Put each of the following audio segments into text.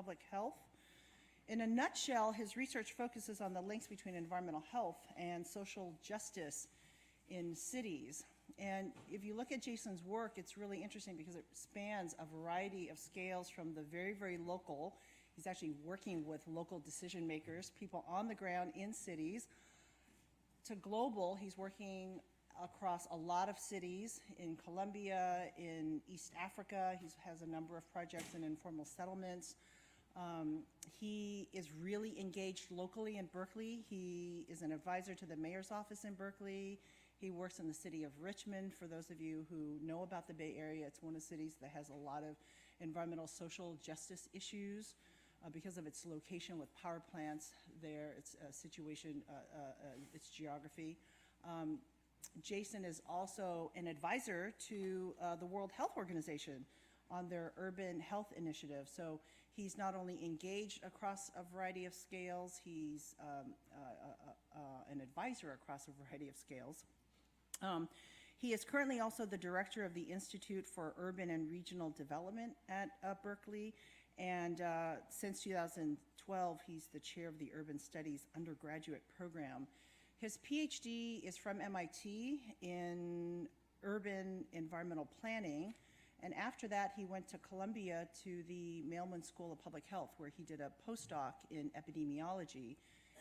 Public Health. In a nutshell, his research focuses on the links between environmental health and social justice in cities. And if you look at Jason's work, it's really interesting because it spans a variety of scales from the very, very local. He's actually working with local decision makers, people on the ground in cities, to global. He's working across a lot of cities in Colombia, in East Africa. He has a number of projects in informal settlements. He is really engaged locally in Berkeley. He is an advisor to the mayor's office in Berkeley. He works in the city of Richmond. For those of you who know about the Bay Area, it's one of the cities that has a lot of environmental social justice issues because of its location with power plants there, its situation, its geography. Jason is also an advisor to the World Health Organization on their urban health initiative. So he's not only engaged across a variety of scales, he's an advisor across a variety of scales. He is currently also the director of the Institute for Urban and Regional Development at Berkeley, and since 2012, he's the chair of the Urban Studies undergraduate program. His PhD is from MIT in urban environmental planning, and after that, he went to Columbia to the Mailman School of Public Health, where he did a postdoc in epidemiology.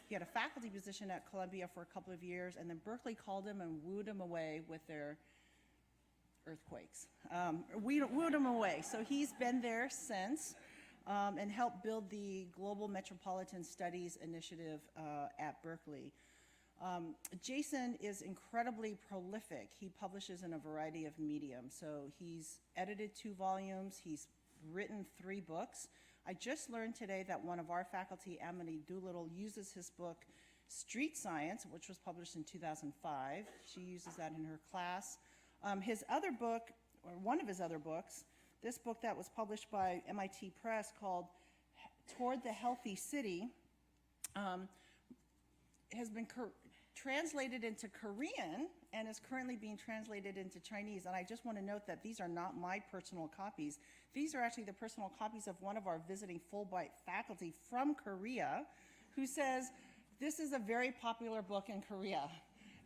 He had a faculty position at Columbia for a couple of years, and then Berkeley called him and wooed him away with their earthquakes. Wooed him away. So he's been there since and helped build the Global Metropolitan Studies Initiative at Berkeley. Jason is incredibly prolific. He publishes in a variety of mediums. So he's edited 2 volumes. He's written 3 books. I just learned today that one of our faculty, Amity Doolittle, uses his book, Street Science, which was published in 2005. She uses that in her class. His other book, or one of his other books, this book that was published by MIT Press called Toward the Healthy City, has been translated into Korean and is currently being translated into Chinese. And I just want to note that these are not my personal copies. These are actually the personal copies of one of our visiting Fulbright faculty from Korea, who says, this is a very popular book in Korea.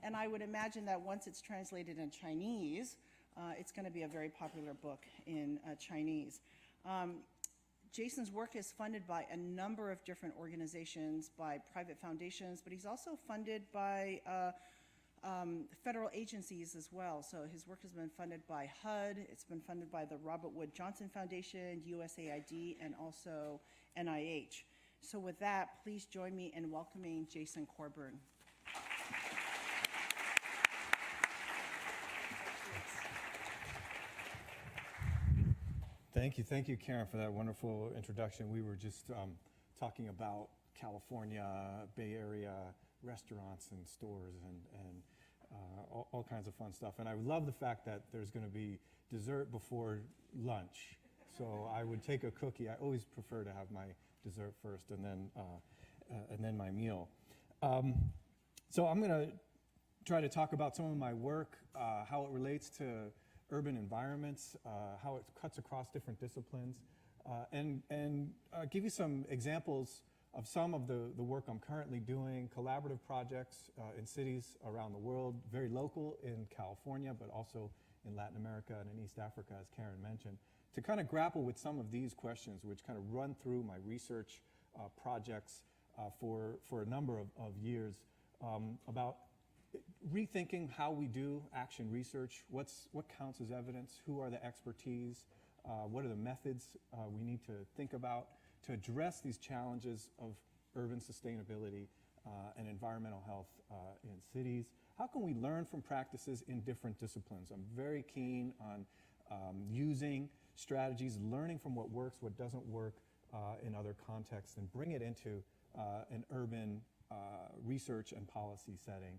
And I would imagine that once it's translated in Chinese, it's going to be a very popular book in Chinese. Jason's work is funded by a number of different organizations, by private foundations, but he's also funded by federal agencies as well. So his work has been funded by HUD, it's been funded by the Robert Wood Johnson Foundation, USAID, and also NIH. So with that, please join me in welcoming Jason Corburn. Thank you, Karen, for that wonderful introduction. We were just talking about California, Bay Area restaurants and stores and all kinds of fun stuff. And I love the fact that there's going to be dessert before lunch. So I would take a cookie. I always prefer to have my dessert first and then my meal. So I'm going to try to talk about some of my work, how it relates to urban environments, how it cuts across different disciplines, and give you some examples of some of the work I'm currently doing, collaborative projects in cities around the world, very local in California, but also in Latin America and in East Africa, as Karen mentioned, to kind of grapple with some of these questions, which kind of run through my research projects for a number of years, about rethinking how we do action research, what counts as evidence, who are the expertise, what are the methods we need to think about to address these challenges of urban sustainability and environmental health in cities. How can we learn from practices in different disciplines? I'm very keen on using strategies, learning from what works, what doesn't work in other contexts, and bring it into an urban research and policy setting.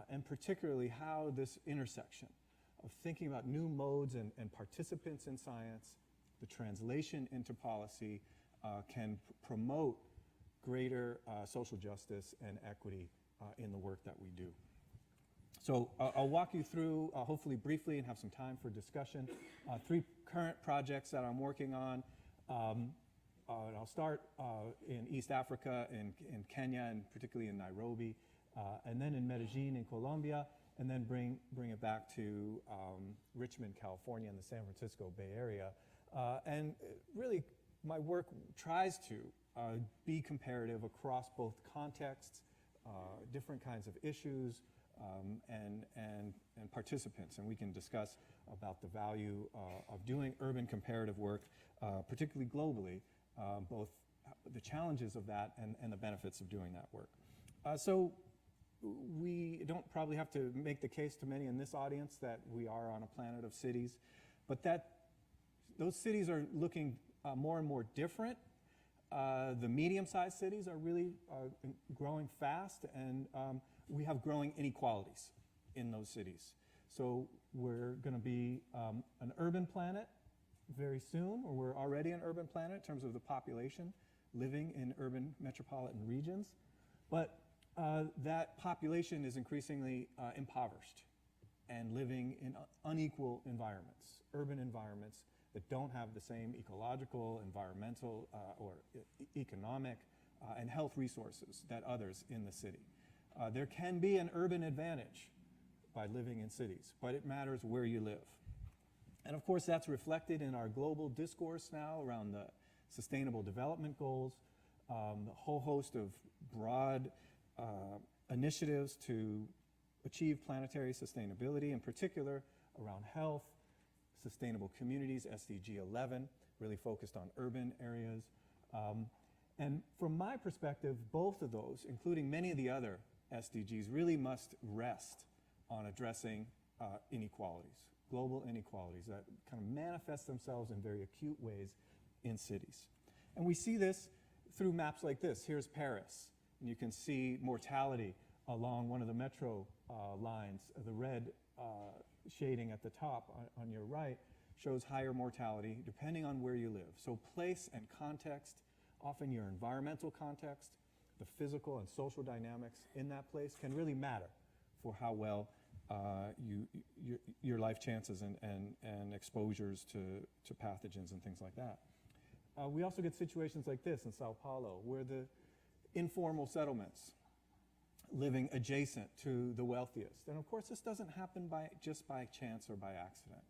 And particularly how this intersection of thinking about new modes and participants in science, the translation into policy, can promote greater social justice and equity in the work that we do. So I'll walk you through, hopefully briefly, and have some time for discussion, 3 current projects that I'm working on. and I'll start in East Africa, in Kenya, and particularly in Nairobi, and then in Medellin in Colombia, and then bring it back to Richmond, California, in the San Francisco Bay Area. And really, my work tries to be comparative across both contexts, different kinds of issues, and participants. And we can discuss about the value of doing urban comparative work, particularly globally, both the challenges of that and the benefits of doing that work. So we don't probably have to make the case to many in this audience that we are on a planet of cities, but that those cities are looking more and more different. The medium-sized cities are really growing fast, and we have growing inequalities in those cities. So we're going to be an urban planet very soon, or we're already an urban planet in terms of the population living in urban metropolitan regions. But that population is increasingly impoverished and living in unequal environments, urban environments that don't have the same ecological, environmental, or economic and health resources that others in the city. There can be an urban advantage by living in cities, but it matters where you live. And of course, that's reflected in our global discourse now around the Sustainable Development Goals, the whole host of broad initiatives to achieve planetary sustainability, in particular around health, sustainable communities, SDG 11, really focused on urban areas. And from my perspective, both of those, including many of the other SDGs, really must rest on addressing inequalities, global inequalities that kind of manifest themselves in very acute ways in cities. And we see this through maps like this. Here's Paris, and you can see mortality along one of the metro lines. The red shading at the top on your right shows higher mortality depending on where you live. So place and context, often your environmental context, the physical and social dynamics in that place can really matter for how well your life chances and exposures to pathogens and things like that. We also get situations like this in Sao Paulo, where the informal settlements living adjacent to the wealthiest. And of course, this doesn't happen just by chance or by accident.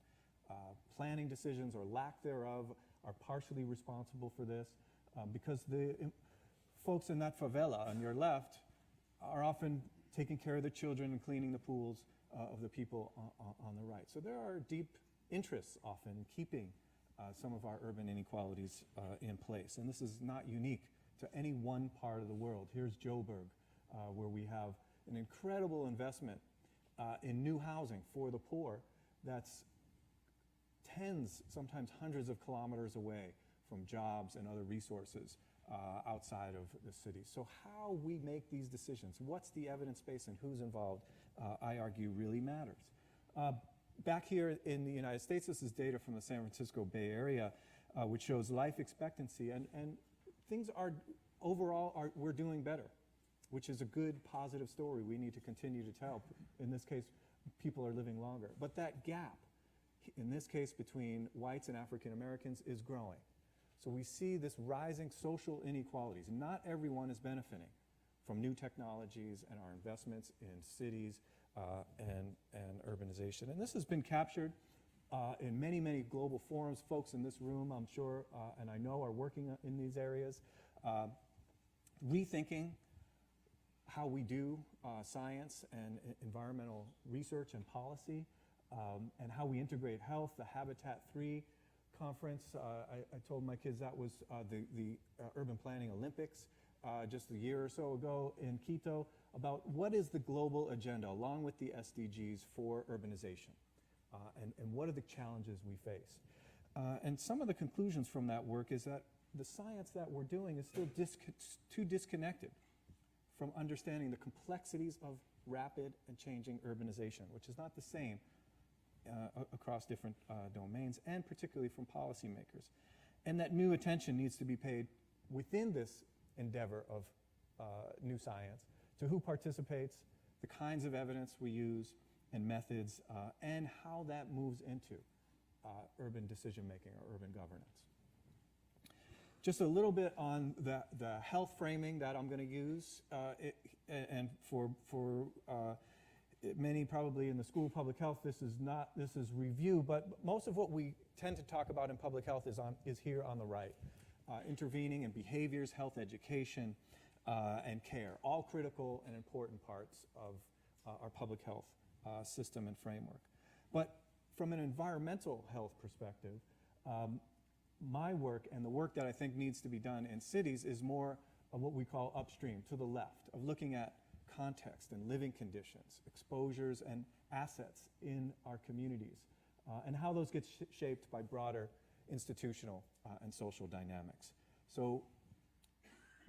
Planning decisions or lack thereof are partially responsible for this because the folks in that favela on your left are often taking care of the children and cleaning the pools of the people on the right. So there are deep interests often in keeping some of our urban inequalities in place. And this is not unique to any one part of the world. Here's Joburg, where we have an incredible investment in new housing for the poor that's tens, sometimes hundreds of kilometers away from jobs and other resources outside of the city. So how we make these decisions, what's the evidence base and who's involved, I argue really matters. Back here in the United States, this is data from the San Francisco Bay Area, which shows life expectancy, and things are, overall, we're doing better, which is a good, positive story we need to continue to tell. In this case, people are living longer. But that gap, in this case, between whites and African Americans is growing. So we see this rising social inequalities. Not everyone is benefiting from new technologies and our investments in cities and urbanization. And this has been captured in many, many global forums. Folks in this room, I'm sure, and I know, are working in these areas, rethinking how we do science and environmental research and policy, and how we integrate health. The Habitat 3 conference, I told my kids that was the Urban Planning Olympics just a year or so ago in Quito, about what is the global agenda along with the SDGs for urbanization, and what are the challenges we face. And some of the conclusions from that work is that the science that we're doing is still too disconnected from understanding the complexities of rapid and changing urbanization, which is not the same across different domains, and particularly from policymakers. And that new attention needs to be paid within this endeavor of new science to who participates, the kinds of evidence we use and methods, and how that moves into urban decision-making or urban governance. Just a little bit on the health framing that I'm going to use, and for many probably in the School of Public Health, this is review, but most of what we tend to talk about in public health is here on the right. Intervening in behaviors, health education, and care, all critical and important parts of our public health system and framework. But from an environmental health perspective, my work and the work that I think needs to be done in cities is more of what we call upstream, to the left, of looking at context and living conditions, exposures and assets in our communities, and how those get shaped by broader institutional and social dynamics. So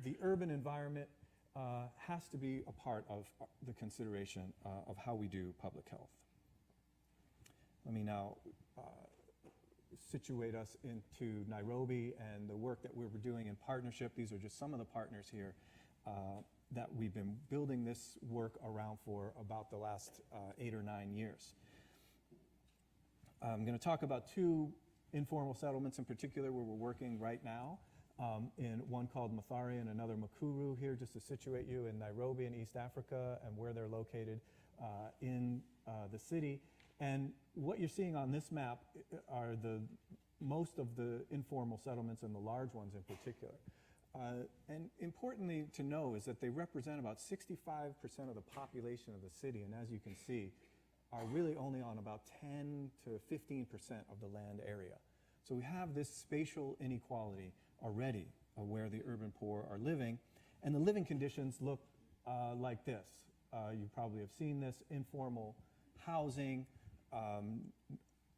the urban environment has to be a part of the consideration of how we do public health. Let me now situate us into Nairobi and the work that we were doing in partnership. These are just some of the partners here that we've been building this work around for about the last 8 or 9 years. I'm going to talk about 2 informal settlements in particular where we're working right now, in one called Mathare and another Mukuru here, just to situate you in Nairobi in East Africa and where they're located in the city. And what you're seeing on this map are most of the informal settlements and the large ones in particular. And importantly to know is that they represent about 65% of the population of the city, and as you can see, are really only on about 10 to 15% of the land area. So we have this spatial inequality already where the urban poor are living, and the living conditions look like this. You probably have seen this: informal housing,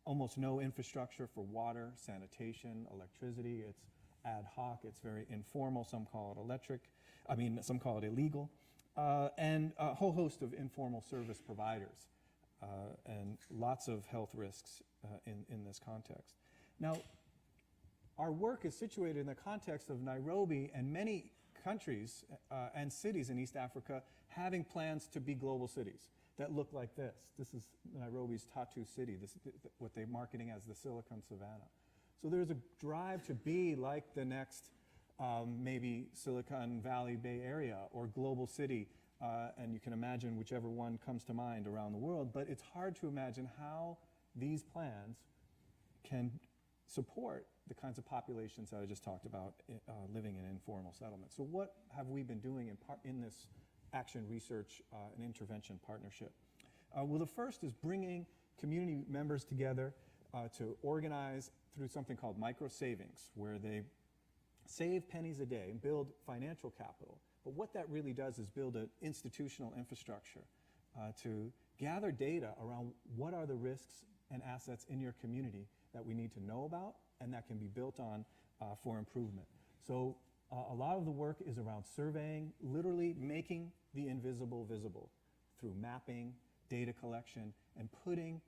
almost no infrastructure for water, sanitation, electricity. It's ad hoc, it's very informal. Some call it some call it illegal, and a whole host of informal service providers, and lots of health risks in this context. Now, our work is situated in the context of Nairobi and many countries and cities in East Africa having plans to be global cities that look like this. This is Nairobi's Tatu City, what they're marketing as the Silicon Savannah. So there's a drive to be like the next maybe Silicon Valley Bay Area or global city, and you can imagine whichever one comes to mind around the world, but it's hard to imagine how these plans can support the kinds of populations that I just talked about living in informal settlements. So what have we been doing in this action, research, and intervention partnership? Well, the first is bringing community members together to organize through something called micro savings, where they save pennies a day and build financial capital. But what that really does is build an institutional infrastructure to gather data around what are the risks and assets in your community that we need to know about and that can be built on for improvement. So a lot of the work is around surveying, literally making the invisible visible through mapping, data collection, and putting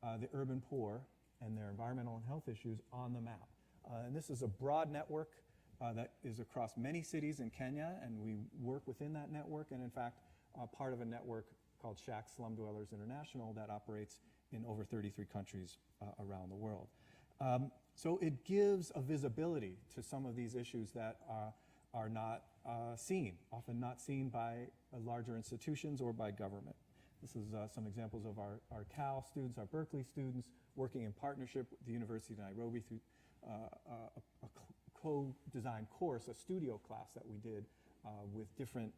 the urban poor and their environmental and health issues on the map. And this is a broad network that is across many cities in Kenya, and we work within that network, and in fact, part of a network called Shack Slum Dwellers International that operates in over 33 countries around the world. So it gives a visibility to some of these issues that are not seen, often not seen by larger institutions or by government. This is some examples of our Cal students, our Berkeley students, working in partnership with the University of Nairobi through a co-designed course, a studio class that we did with different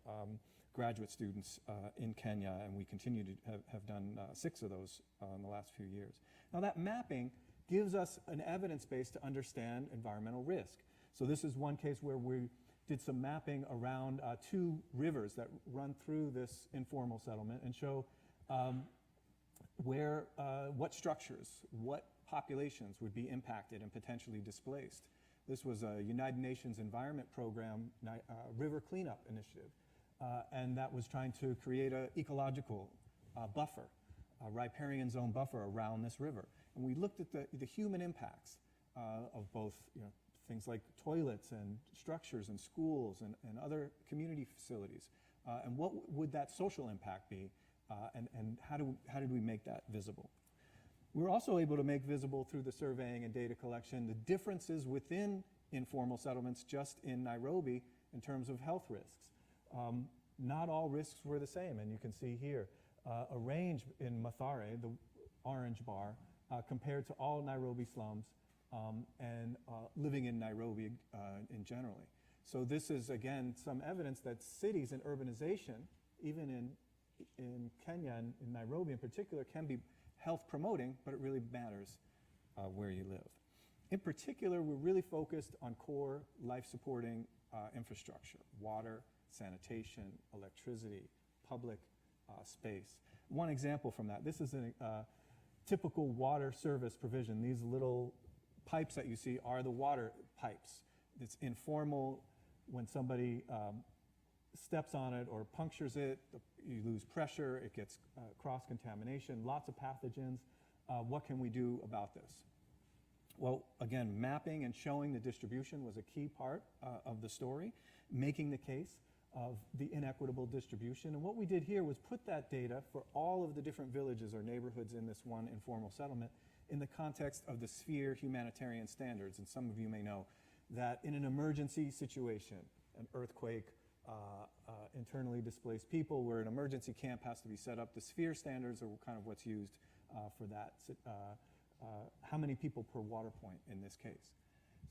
graduate students in Kenya, and we continue to have done 6 of those in the last few years. Now that mapping gives us an evidence base to understand environmental risk. So this is one case where we did some mapping around 2 rivers that run through this informal settlement and show what structures, what populations would be impacted and potentially displaced. This was a United Nations Environment Program river cleanup initiative, and that was trying to create an ecological buffer, a riparian zone buffer around this river. And we looked at the human impacts of both things like toilets and structures and schools and other community facilities, and what would that social impact be, and how did we make that visible? We were also able to make visible through the surveying and data collection the differences within informal settlements just in Nairobi in terms of health risks. Not all risks were the same, and you can see here a range in Mathare, the orange bar, compared to all Nairobi slums and living in Nairobi in generally. So this is, again, some evidence that cities and urbanization, even in Kenya and in Nairobi in particular, can be health promoting, but it really matters where you live. In particular, we're really focused on core life supporting infrastructure: water, sanitation, electricity, public space. One example from that, this is a typical water service provision. These little pipes that you see are the water pipes. It's informal. When somebody steps on it or punctures it, you lose pressure, it gets cross-contamination, lots of pathogens. What can we do about this? Well, again, mapping and showing the distribution was a key part of the story, making the case of the inequitable distribution. And what we did here was put that data for all of the different villages or neighborhoods in this one informal settlement in the context of the Sphere humanitarian standards. And some of you may know that in an emergency situation, an earthquake, internally displaced people, where an emergency camp has to be set up, the Sphere standards are kind of what's used for that. How many people per water point in this case?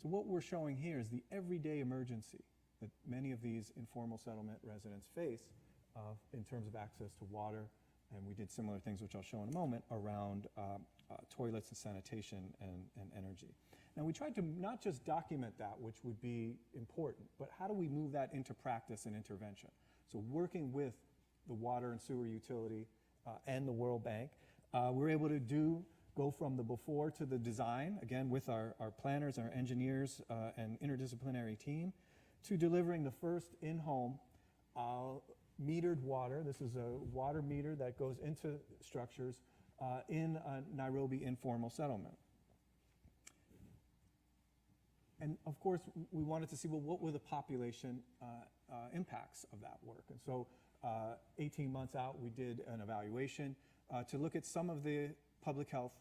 So what we're showing here is the everyday emergency that many of these informal settlement residents face in terms of access to water. And we did similar things, which I'll show in a moment, around toilets and sanitation and energy. Now, we tried to not just document that, which would be important, but how do we move that into practice and intervention? So working with the water and sewer utility and the World Bank, we're able to go from the before to the design, again, with our planners, our engineers, and interdisciplinary team, to delivering the first in-home metered water. This is a water meter that goes into structures in a Nairobi informal settlement. And of course, we wanted to see, well, what were the population impacts of that work? And so 18 months out, we did an evaluation to look at some of the public health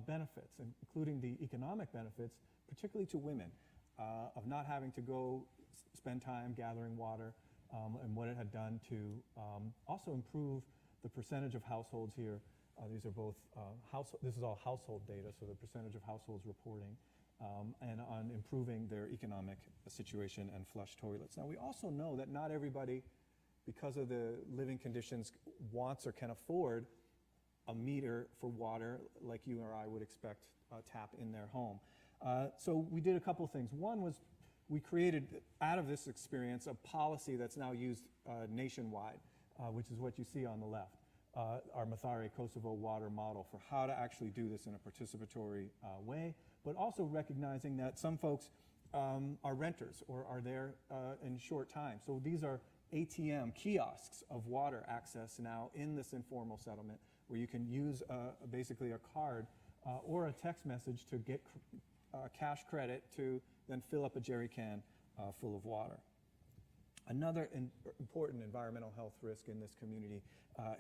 benefits, including the economic benefits, particularly to women, of not having to go spend time gathering water, and what it had done to also improve the percentage of households here. These are both this is all household data, so the percentage of households reporting, and on improving their economic situation and flush toilets. Now, we also know that not everybody, because of the living conditions, wants or can afford a meter for water like you or I would expect tap in their home. So we did a couple things. One was we created, out of this experience, a policy that's now used nationwide, which is what you see on the left, our Mathare Kosovo water model for how to actually do this in a participatory way, but also recognizing that some folks are renters or are there in short time. So these are ATM kiosks of water access now in this informal settlement, where you can use basically a card or a text message to get cash credit to then fill up a jerry can full of water. Another important environmental health risk in this community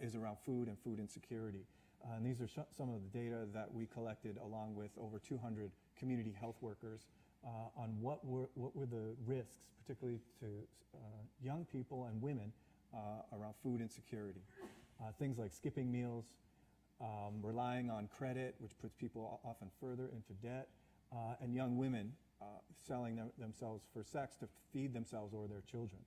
is around food and food insecurity. And these are some of the data that we collected along with over 200 community health workers on what were the risks, particularly to young people and women around food insecurity. Things like skipping meals, relying on credit, which puts people often further into debt, and young women selling themselves for sex to feed themselves or their children.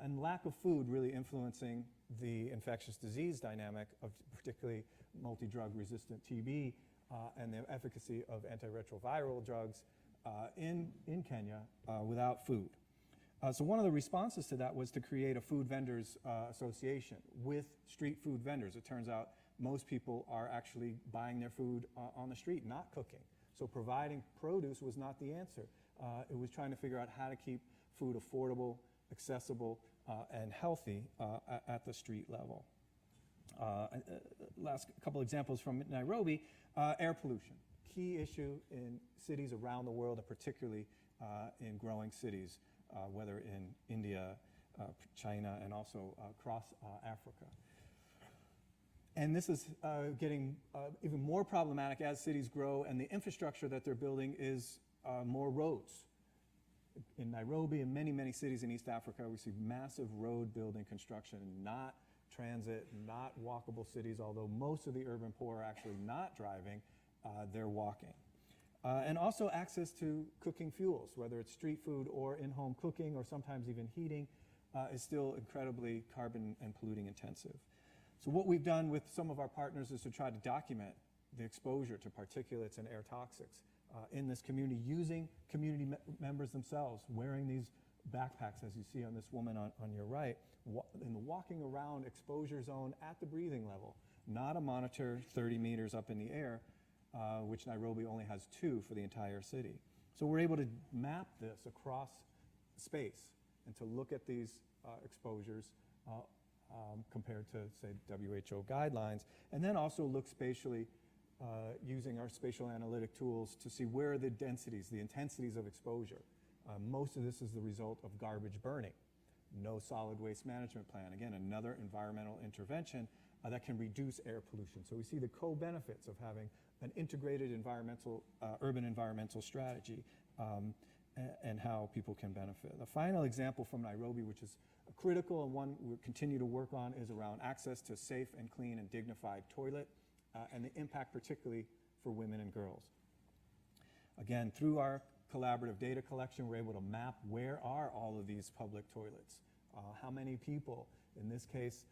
And lack of food really influencing the infectious disease dynamic of particularly multi-drug resistant TB and the efficacy of antiretroviral drugs in Kenya without food. So one of the responses to that was to create a food vendors association with street food vendors. It turns out most people are actually buying their food on the street, not cooking. So providing produce was not the answer. It was trying to figure out how to keep food affordable, accessible, and healthy at the street level. Last couple examples from Nairobi, air pollution. Key issue in cities around the world, and particularly in growing cities, whether in India, China, and also across Africa. And this is getting even more problematic as cities grow and the infrastructure that they're building is more roads. In Nairobi and many, many cities in East Africa, we see massive road building construction, not transit, not walkable cities, although most of the urban poor are actually not driving, they're walking. And also access to cooking fuels, whether it's street food or in-home cooking or sometimes even heating, is still incredibly carbon and polluting intensive. So what we've done with some of our partners is to try to document the exposure to particulates and air toxics in this community, using community members themselves, wearing these backpacks, as you see on this woman on your right, in the walking around exposure zone at the breathing level, not a monitor 30 meters up in the air, which Nairobi only has 2 for the entire city. So we're able to map this across space and to look at these exposures compared to, say, WHO guidelines, and then also look spatially using our spatial analytic tools to see where are the densities, the intensities of exposure. Most of this is the result of garbage burning. No solid waste management plan. Again, another environmental intervention that can reduce air pollution. So we see the co-benefits of having an integrated environmental, urban environmental strategy and how people can benefit. The final example from Nairobi, which is critical and one we continue to work on, is around access to safe and clean and dignified toilet and the impact particularly for women and girls. Again, through our collaborative data collection, we're able to map where are all of these public toilets, how many people, in this case,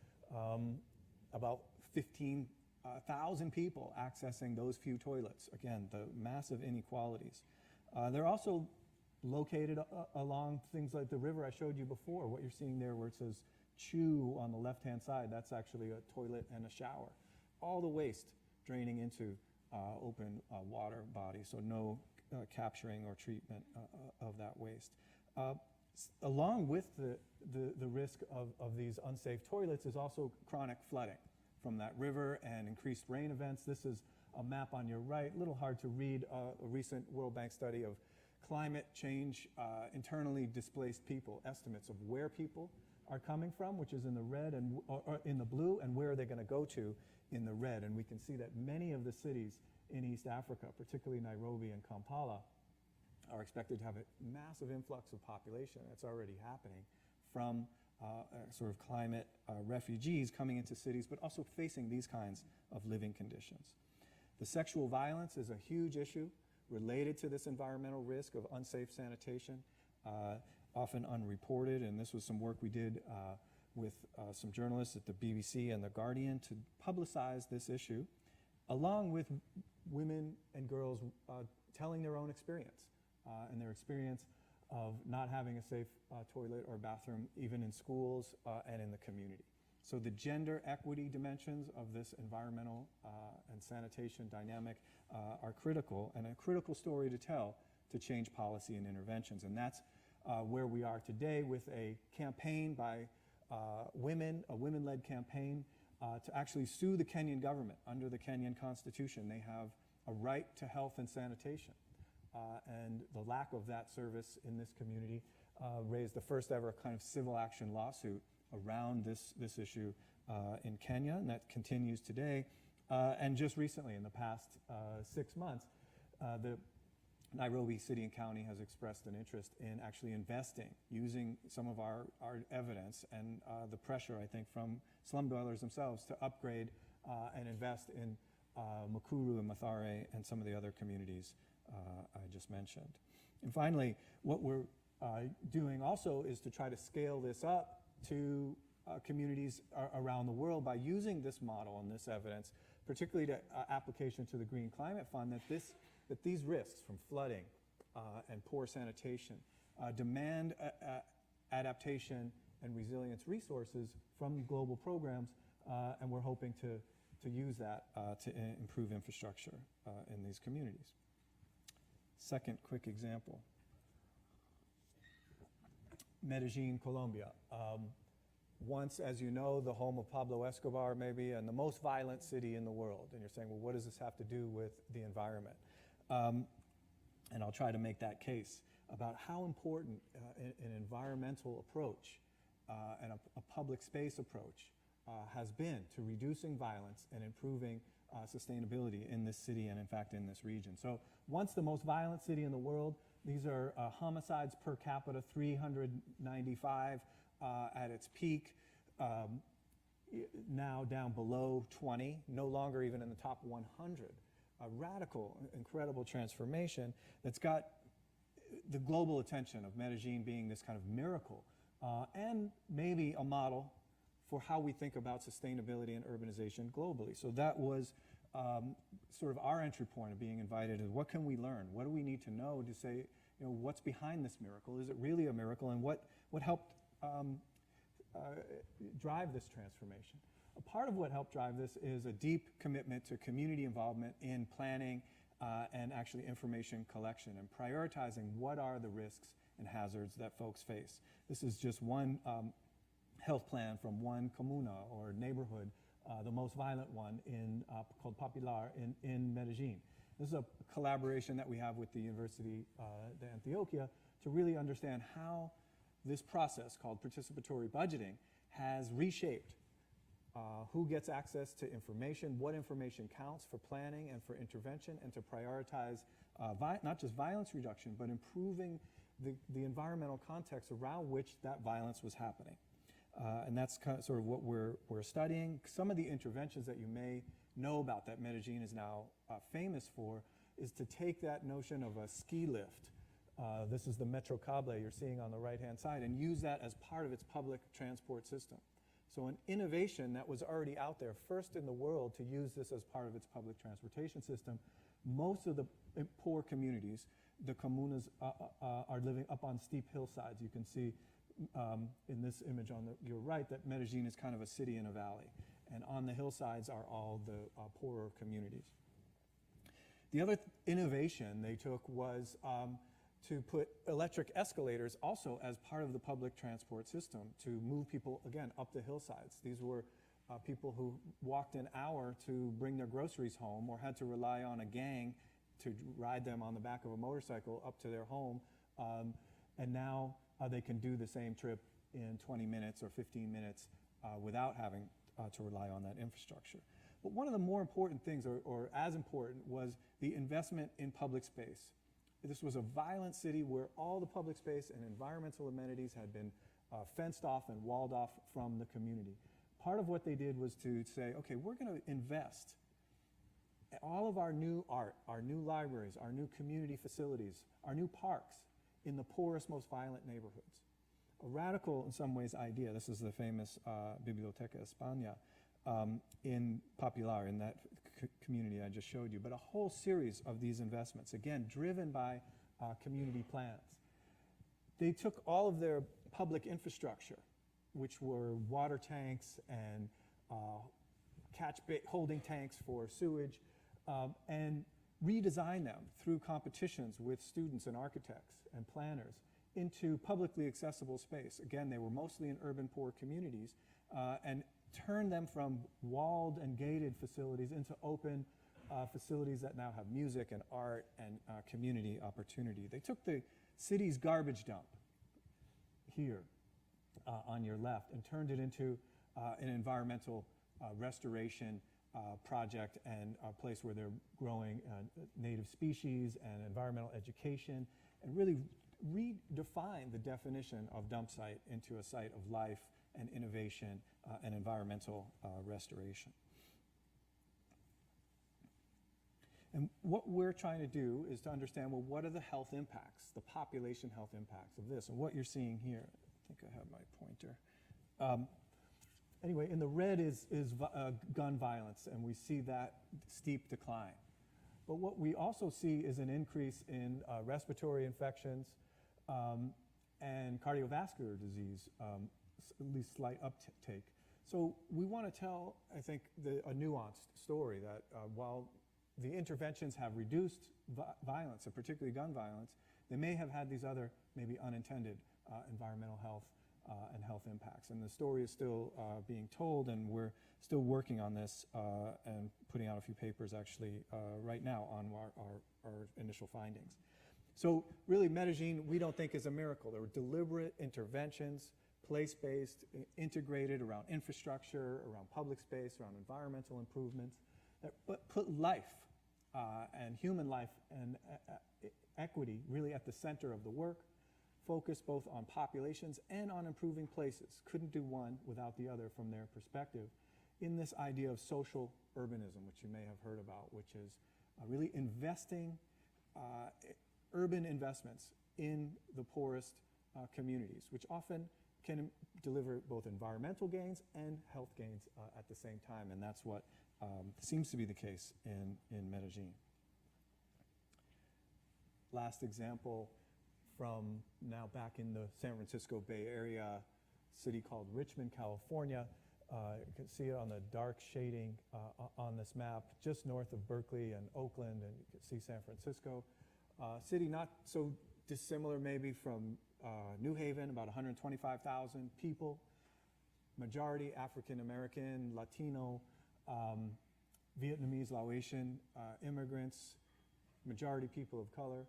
about 15,000 people accessing those few toilets. Again, the massive inequalities. They're also located along things like the river I showed you before. What you're seeing there where it says Chew on the left-hand side, that's actually a toilet and a shower. All the waste draining into open water bodies, so no capturing or treatment of that waste. Along with the risk of these unsafe toilets is also chronic flooding from that river and increased rain events. This is a map on your right, a little hard to read, a recent World Bank study of climate change, internally displaced people, estimates of where people are coming from, which is in the red and or in the blue, and where are they going to go to in the red. And we can see that many of the cities in East Africa, particularly Nairobi and Kampala, are expected to have a massive influx of population. That's already happening from sort of climate refugees coming into cities, but also facing these kinds of living conditions. The sexual violence is a huge issue related to this environmental risk of unsafe sanitation, often unreported, and this was some work we did with some journalists at the BBC and The Guardian to publicize this issue, along with women and girls telling their own experience and their experience of not having a safe toilet or bathroom, even in schools and in the community. So the gender equity dimensions of this environmental and sanitation dynamic are critical, and a critical story to tell to change policy and interventions. And that's where we are today with a campaign by women, a women-led campaign to actually sue the Kenyan government under the Kenyan Constitution. They have a right to health and sanitation. And the lack of that service in this community raised the first ever kind of civil action lawsuit around this issue in Kenya, and that continues today. And just recently, in the past 6 months, the Nairobi City and County has expressed an interest in actually investing, using some of our evidence and the pressure, I think, from slum dwellers themselves to upgrade and invest in Mukuru and Mathare and some of the other communities I just mentioned. And finally, what we're doing also is to try to scale this up to communities around the world by using this model and this evidence, particularly to application to the Green Climate Fund, that these risks from flooding and poor sanitation demand adaptation and resilience resources from global programs, and we're hoping to use that to improve infrastructure in these communities. Second quick example. Medellin, Colombia. Once, as you know, the home of Pablo Escobar maybe, and the most violent city in the world. And you're saying, well, what does this have to do with the environment? And I'll try to make that case about how important an environmental approach and a public space approach has been to reducing violence and improving sustainability in this city and, in fact, in this region. So once the most violent city in the world, These are homicides per capita, 395 at its peak, now down below 20, no longer even in the top 100. A radical, incredible transformation that's got the global attention of Medellin being this kind of miracle, and maybe a model for how we think about sustainability and urbanization globally. So that was sort of our entry point of being invited is what can we learn? What do we need to know to say, you know, what's behind this miracle? Is it really a miracle? And what helped drive this transformation? A part of what helped drive this is a deep commitment to community involvement in planning and actually information collection and prioritizing what are the risks and hazards that folks face. This is just one health plan from one comuna or neighborhood, the most violent one called Popular in Medellin. This is a collaboration that we have with the University de Antioquia to really understand how this process called participatory budgeting has reshaped who gets access to information, what information counts for planning and for intervention, and to prioritize not just violence reduction, but improving the environmental context around which that violence was happening. And that's kind of sort of what we're studying. Some of the interventions that you may know about that Medellin is now famous for is to take that notion of a ski lift. This is the Metro Cable you're seeing on the right-hand side, and use that as part of its public transport system. So an innovation that was already out there, first in the world to use this as part of its public transportation system. Most of the poor communities, the comunas, are living up on steep hillsides. You can see in this image on your right that Medellin is kind of a city in a valley. And on the hillsides are all the poorer communities. The other innovation they took was to put electric escalators also as part of the public transport system to move people, again, up the hillsides. These were people who walked an hour to bring their groceries home or had to rely on a gang to ride them on the back of a motorcycle up to their home. And now they can do the same trip in 20 minutes or 15 minutes without having to rely on that infrastructure. But one of the more important things, or as important, was the investment in public space. This was a violent city where all the public space and environmental amenities had been fenced off and walled off from the community. Part of what they did was to say, okay, we're going to invest all of our new art, our new libraries, our new community facilities, our new parks in the poorest, most violent neighborhoods. A radical, in some ways, idea. This is the famous Biblioteca España in Popular, in that community I just showed you. But a whole series of these investments, again, driven by community plans. They took all of their public infrastructure, which were water tanks and holding tanks for sewage, and redesigned them through competitions with students and architects and planners into publicly accessible space. Again, they were mostly in urban poor communities, and turned them from walled and gated facilities into open facilities that now have music and art and community opportunity. They took the city's garbage dump here on your left and turned it into an environmental restoration project and a place where they're growing native species and environmental education, and really redefine the definition of dump site into a site of life and innovation and environmental restoration. And what we're trying to do is to understand, well, what are the health impacts, the population health impacts of this? And what you're seeing here, I think I have my pointer. Anyway, in the red is gun violence, and we see that steep decline. But what we also see is an increase in respiratory infections and cardiovascular disease, at least slight uptake. So we want to tell, I think, a nuanced story that while the interventions have reduced violence, and particularly gun violence, they may have had these other, maybe unintended environmental health and health impacts. And the story is still being told, and we're still working on this and putting out a few papers actually right now on our initial findings. So really, Medellin, we don't think is a miracle. There were deliberate interventions, place-based, integrated around infrastructure, around public space, around environmental improvements, that put life and human life and equity really at the center of the work, focused both on populations and on improving places. Couldn't do one without the other from their perspective, in this idea of social urbanism, which you may have heard about, which is really investing urban investments in the poorest communities, which often can deliver both environmental gains and health gains at the same time, and that's what seems to be the case in Medellin. Last example from now back in the San Francisco Bay Area, city called Richmond, California. You can see it on the dark shading on this map, just north of Berkeley and Oakland, and you can see San Francisco. City not so dissimilar maybe from New Haven, about 125,000 people, majority African American, Latino, Vietnamese, Laotian immigrants, majority people of color.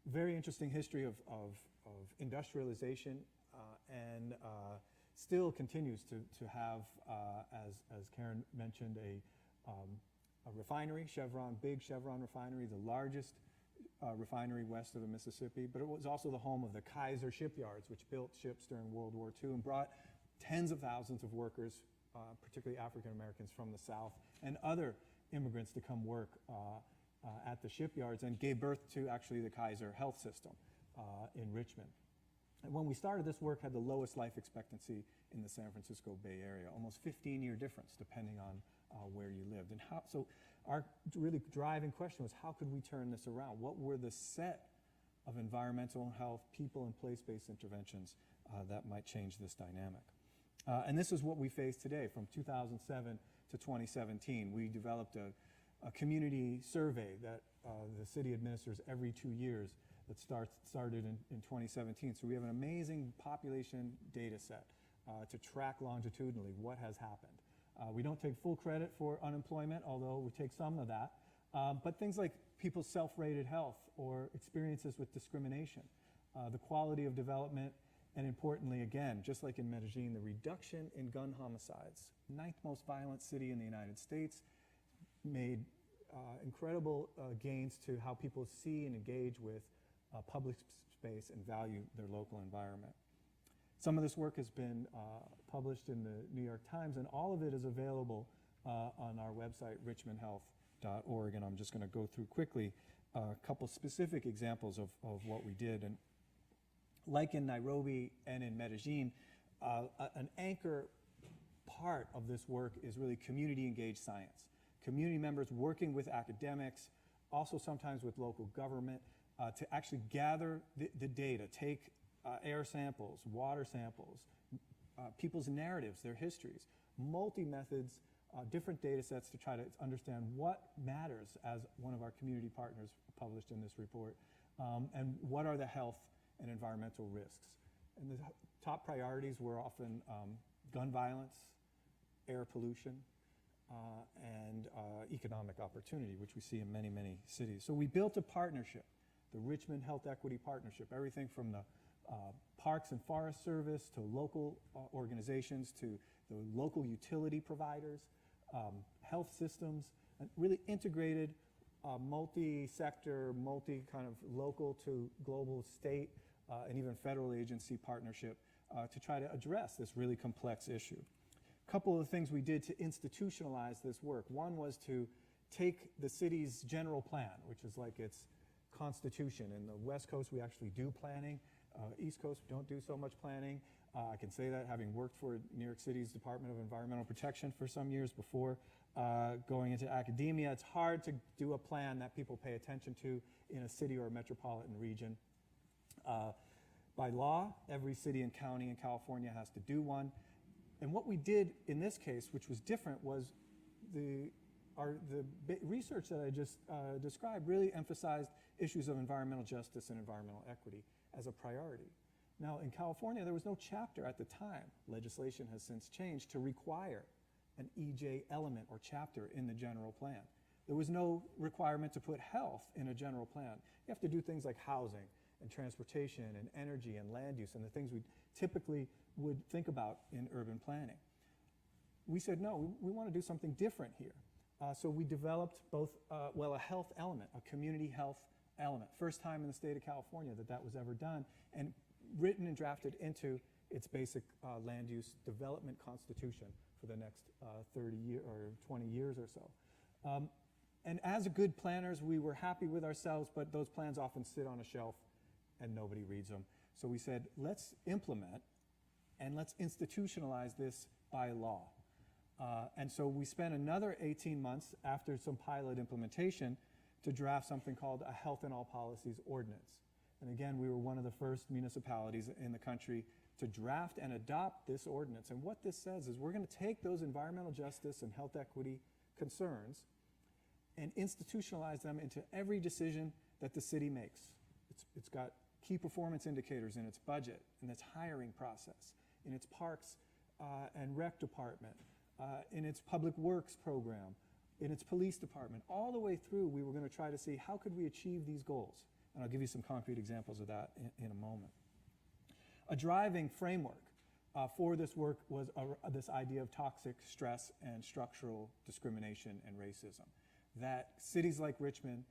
Very interesting history of industrialization and still continues to have, as Karen mentioned, a refinery, big Chevron refinery, the largest refinery west of the Mississippi, but it was also the home of the Kaiser shipyards, which built ships during World War II and brought tens of thousands of workers, particularly African Americans from the South, and other immigrants to come work at the shipyards, and gave birth to actually the Kaiser health system in Richmond. And when we started, this work had the lowest life expectancy in the San Francisco Bay Area, almost 15-year difference depending on where you lived. And so our really driving question was, how could we turn this around? What were the set of environmental health, people and place-based interventions that might change this dynamic? And this is what we face today. From 2007 to 2017, we developed a community survey that the city administers every 2 years that started in 2017. So we have an amazing population data set to track longitudinally what has happened. We don't take full credit for unemployment, although we take some of that. But things like people's self-rated health or experiences with discrimination, the quality of development, and importantly, again, just like in Medellin, the reduction in gun homicides, 9th most violent city in the United States, made incredible gains to how people see and engage with public space and value their local environment. Some of this work has been published in the New York Times, and all of it is available on our website, richmondhealth.org, and I'm just going to go through quickly a couple specific examples of what we did. And like in Nairobi and in Medellin, an anchor part of this work is really community-engaged science. Community members working with academics, also sometimes with local government, to actually gather the data, take air samples, water samples, people's narratives, their histories, multi-methods, different data sets to try to understand what matters, as one of our community partners published in this report, and what are the health and environmental risks. And the top priorities were often gun violence, air pollution, and economic opportunity, which we see in many, many cities. So we built a partnership, the Richmond Health Equity Partnership, everything from the Parks and Forest Service to local organizations to the local utility providers, health systems, and really integrated multi-sector, multi-kind of local to global, state, and even federal agency partnership to try to address this really complex issue. A couple of things we did to institutionalize this work. One was to take the city's general plan, which is like its constitution. In the West Coast, we actually do planning. East Coast, we don't do so much planning. I can say that having worked for New York City's Department of Environmental Protection for some years before going into academia. It's hard to do a plan that people pay attention to in a city or a metropolitan region. By law, every city and county in California has to do one. And what we did in this case, which was different, was the research that I just described really emphasized issues of environmental justice and environmental equity as a priority. Now, in California, there was no chapter at the time. Legislation has since changed to require an EJ element or chapter in the general plan. There was no requirement to put health in a general plan. You have to do things like housing and transportation and energy and land use and the things we typically would think about in urban planning. We said, no, we want to do something different here. So we developed both, a health element, a community health element. First time in the state of California that was ever done, and written and drafted into its basic land use development constitution for the next 30 years or 20 years or so. And as good planners, we were happy with ourselves, but those plans often sit on a shelf and nobody reads them. So we said, let's implement and let's institutionalize this by law. And so we spent another 18 months after some pilot implementation to draft something called a Health in All Policies Ordinance. And again, we were one of the first municipalities in the country to draft and adopt this ordinance. And what this says is we're going to take those environmental justice and health equity concerns and institutionalize them into every decision that the city makes. It's got key performance indicators in its budget, in its hiring process, in its parks and rec department, in its public works program, in its police department. All the way through, we were going to try to see how could we achieve these goals. And I'll give you some concrete examples of that in a moment. A driving framework for this work was this idea of toxic stress and structural discrimination and racism. That cities like Richmond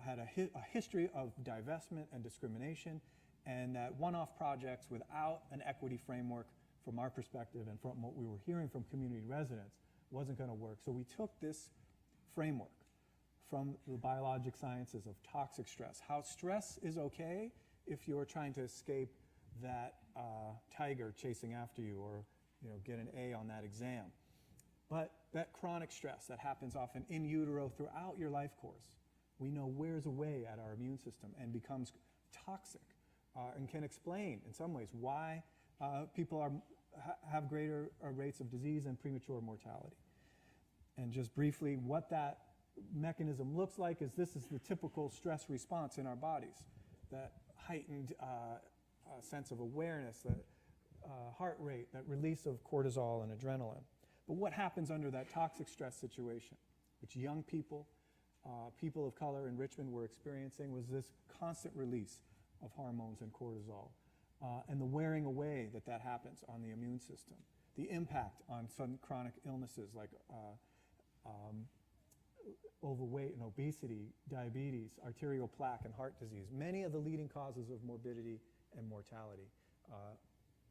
had a history of divestment and discrimination, and that one-off projects without an equity framework from our perspective and from what we were hearing from community residents wasn't going to work. So we took this framework from the biologic sciences of toxic stress, how stress is okay if you're trying to escape that tiger chasing after you, or get an A on that exam. But that chronic stress that happens often in utero throughout your life course, we know wears away at our immune system and becomes toxic, and can explain in some ways why people have greater rates of disease and premature mortality. And just briefly, what that mechanism looks like is this is the typical stress response in our bodies, that heightened sense of awareness, that heart rate, that release of cortisol and adrenaline. But what happens under that toxic stress situation, which young people, people of color in Richmond were experiencing, was this constant release of hormones and cortisol, and the wearing away that happens on the immune system, the impact on sudden chronic illnesses like overweight and obesity, diabetes, arterial plaque, and heart disease, many of the leading causes of morbidity and mortality.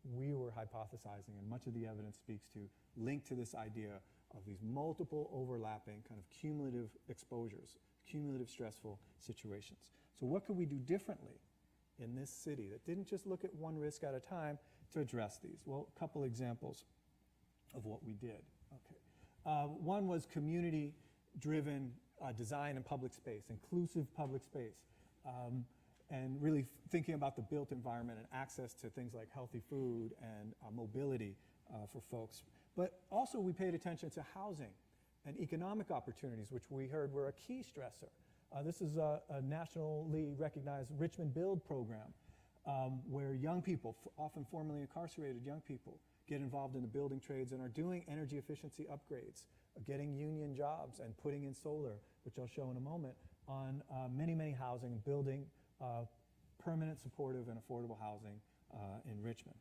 We were hypothesizing, and much of the evidence speaks to, linked to this idea of these multiple overlapping kind of cumulative exposures, cumulative stressful situations. So what could we do differently in this city that didn't just look at one risk at a time to address these? Well, a couple examples of what we did. Okay. One was community-driven design and public space, inclusive public space, and really thinking about the built environment and access to things like healthy food and mobility for folks. But also we paid attention to housing and economic opportunities, which we heard were a key stressor. This is a nationally recognized Richmond Build program, where young people, often formerly incarcerated young people, get involved in the building trades and are doing energy efficiency upgrades, getting union jobs and putting in solar, which I'll show in a moment, on many, many housing and building permanent, supportive, and affordable housing in Richmond.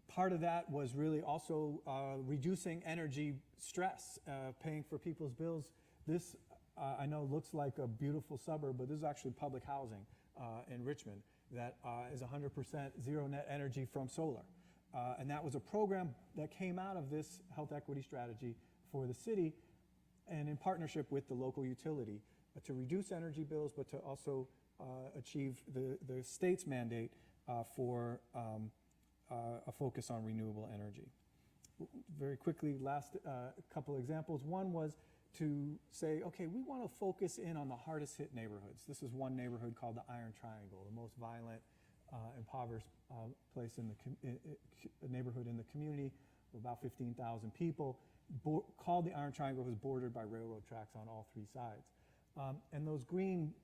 Part of that was really also reducing energy stress, paying for people's bills. This, I know, looks like a beautiful suburb, but this is actually public housing in Richmond that is 100% zero net energy from solar. And that was a program that came out of this health equity strategy for the city, and in partnership with the local utility, to reduce energy bills, but to also achieve the state's mandate for a focus on renewable energy. Very quickly, last couple examples. One was to say, okay, we want to focus in on the hardest hit neighborhoods. This is one neighborhood called the Iron Triangle, the most violent, impoverished place in the neighborhood in the community, about 15,000 people. Called the Iron Triangle, was bordered by railroad tracks on all three sides. And those green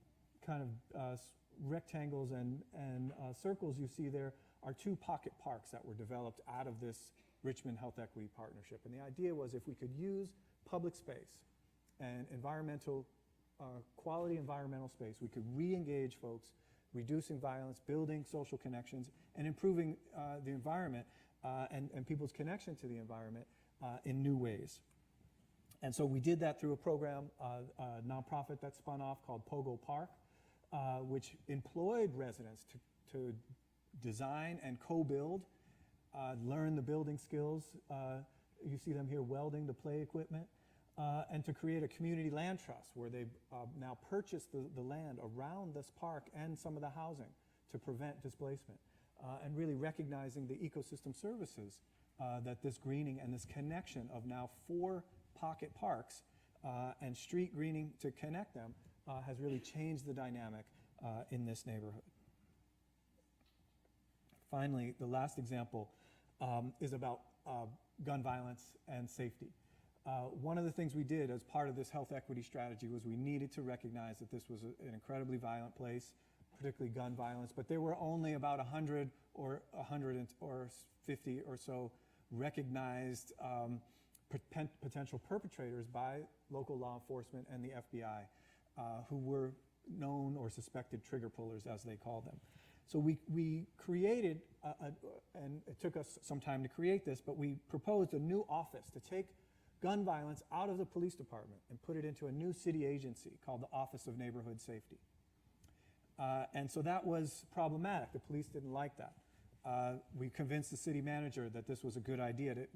kind of rectangles and circles you see there are two pocket parks that were developed out of this Richmond Health Equity Partnership. And the idea was if we could use public space and quality environmental space, we could re-engage folks, reducing violence, building social connections, and improving the environment and people's connection to the environment in new ways. And so we did that through a program, a nonprofit that spun off called Pogo Park, which employed residents to design and co-build, learn the building skills. You see them here welding the play equipment, and to create a community land trust where they now purchase the land around this park and some of the housing to prevent displacement, and really recognizing the ecosystem services that this greening and this connection of now 4 pocket parks and street greening to connect them has really changed the dynamic in this neighborhood. Finally, the last example is about gun violence and safety. One of the things we did as part of this health equity strategy was we needed to recognize that this was an incredibly violent place, particularly gun violence, but there were only about 100 or 150 or so recognized potential perpetrators by local law enforcement and the FBI who were known or suspected trigger pullers, as they call them. So we created, and it took us some time to create this, but we proposed a new office to take gun violence out of the police department and put it into a new city agency called the Office of Neighborhood Safety. And so that was problematic. The police didn't like that. We convinced the city manager that this was a good idea to